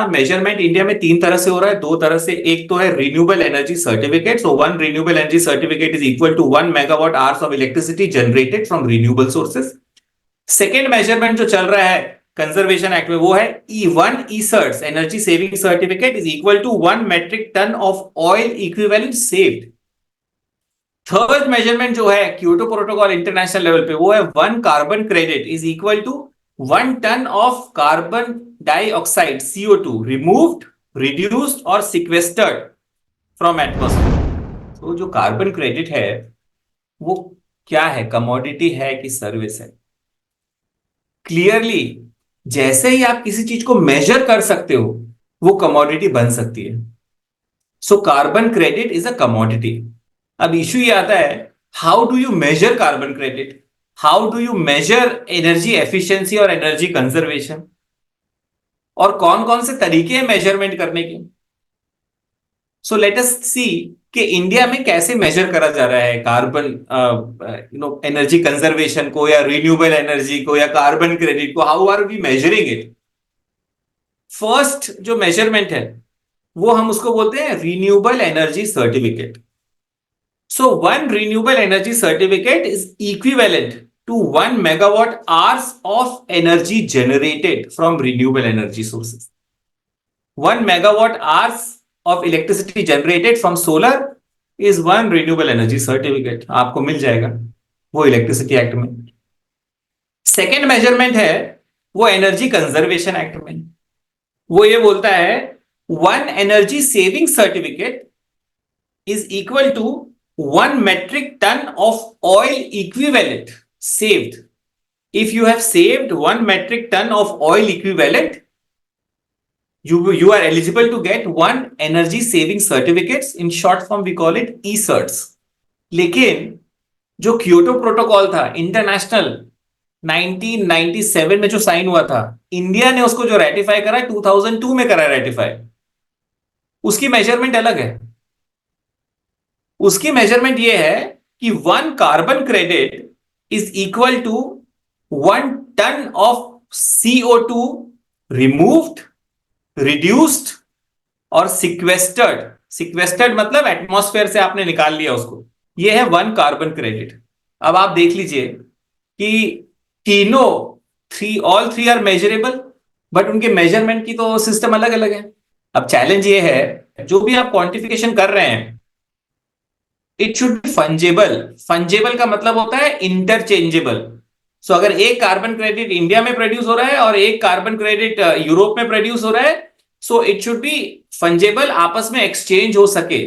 Measurement India में तीन तरह से हो रहा है, दो तरह से। एक तो है renewable energy certificate. So one renewable energy certificate is equal to 1 megawatt hours of electricity generated from renewable sources. Second measurement जो चल रहा है कंजर्वेशन एक्ट में, वो है E1 ESCerts energy saving certificate is equal to 1 metric ton of oil equivalent saved. Third measurement जो है Kyoto protocol international level पे, वो है 1 carbon credit is equal to 1 ton of carbon dioxide CO2 removed, reduced और sequestered from atmosphere. तो जो carbon credit है वो क्या है, कमोडिटी है कि सर्विस है? क्लियरली जैसे ही आप किसी चीज को मेजर कर सकते हो वो कमोडिटी बन सकती है। So carbon credit is a commodity. अब इश्यू ये आता है, how do you measure carbon credit, how do you measure energy efficiency और एनर्जी कंजर्वेशन, और कौन कौन से तरीके हैं मेजरमेंट करने के। सो लेट अस सी कि इंडिया में कैसे मेजर करा जा रहा है कार्बन एनर्जी कंजर्वेशन को, या रिन्यूएबल एनर्जी को, या कार्बन क्रेडिट को। How are we measuring it? First जो मेजरमेंट है वो हम उसको बोलते हैं renewable energy certificate. So one renewable energy certificate is equivalent to 1 megawatt hours of energy generated from renewable energy sources. 1 megawatt hours of electricity generated from solar is one renewable energy certificate. आपको मिल जाएगा वो electricity act में। Second measurement है वो energy conservation act में। वो ये बोलता है 1 energy saving certificate is equal to 1 metric ton of oil equivalent saved. If you have saved 1 metric ton of oil equivalent, you are eligible to get 1 energy saving certificates. In short form we call it ESCerts. लेकिन जो Kyoto protocol था international 1997 में जो sign हुआ था, India ने उसको जो रेटिफाई करा 2002 में करा रेटिफाई, उसकी मेजरमेंट अलग है। उसकी मेजरमेंट ये है कि 1 carbon credit is equal to 1 ton of CO2 removed, reduced और सिक्वेस्टर्ड। सिक्वेस्टर्ड मतलब एटमॉस्फेयर से आपने निकाल लिया उसको। ये है 1 कार्बन क्रेडिट। अब आप देख लीजिए कि तीनों all three are measurable, but उनके मेजरमेंट की तो सिस्टम अलग अलग है। अब चैलेंज ये है, जो भी आप क्वांटिफिकेशन कर रहे हैं it should be fungible. Fungible का मतलब होता है इंटरचेंजेबल। सो अगर एक कार्बन क्रेडिट इंडिया में प्रोड्यूस हो रहा है और एक कार्बन क्रेडिट यूरोप में प्रोड्यूस हो रहा है, so it should be fungible, आपस में एक्सचेंज हो सके।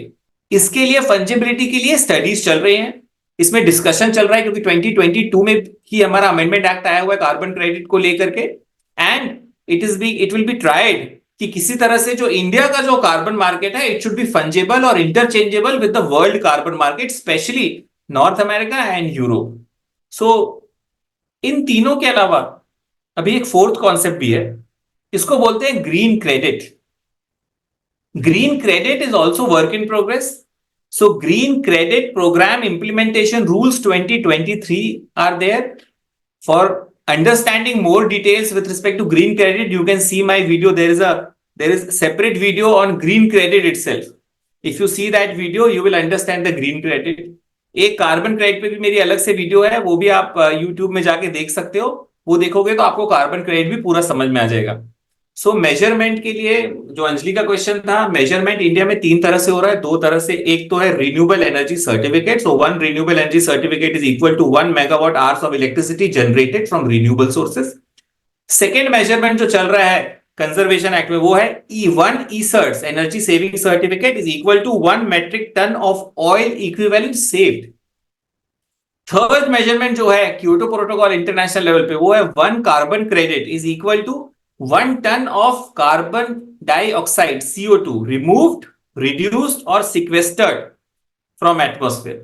इसके लिए फंजेबिलिटी के लिए स्टडीज चल रही हैं, इसमें डिस्कशन चल रहा है, क्योंकि 2022 में ही हमारा अमेंडमेंट एक्ट आया हुआ है कार्बन क्रेडिट को लेकर के। And it will be tried कि किसी तरह से जो इंडिया का जो कार्बन मार्केट है इट शुड बी फंजेबल और interchangeable with the world carbon market, specially North America and Europe. So इन तीनों के अलावा अभी एक फोर्थ कॉन्सेप्ट भी है, इसको बोलते हैं green credit. Green credit is also work in progress. So green credit program implementation rules 2023 are there. For understanding more details with respect to green credit, you can see my video. There is separate video on green credit itself. If you see that video you will understand the green credit. एक carbon credit पे भी मेरी अलग से video है, वो भी आप YouTube में जाके देख सकते हो। वो देखोगे तो आपको कार्बन क्रेडिट भी पूरा समझ में आ जाएगा। सो मेजरमेंट के लिए जो अंजलि का क्वेश्चन था, मेजरमेंट इंडिया में तीन तरह से हो रहा है, दो तरह से। एक तो है renewable energy certificate. So one renewable energy certificate is equal to 1 megawatt hours of electricity generated from renewable sources. Second measurement जो चल रहा है कंजर्वेशन एक्ट में, वो है E1 ESCerts energy saving certificate is equal to 1 metric ton of oil equivalent saved. Third measurement जो है Kyoto protocol international level पे, वो है 1 carbon credit is equal to 1 ton of carbon dioxide CO2 removed, reduced और sequestered from atmosphere.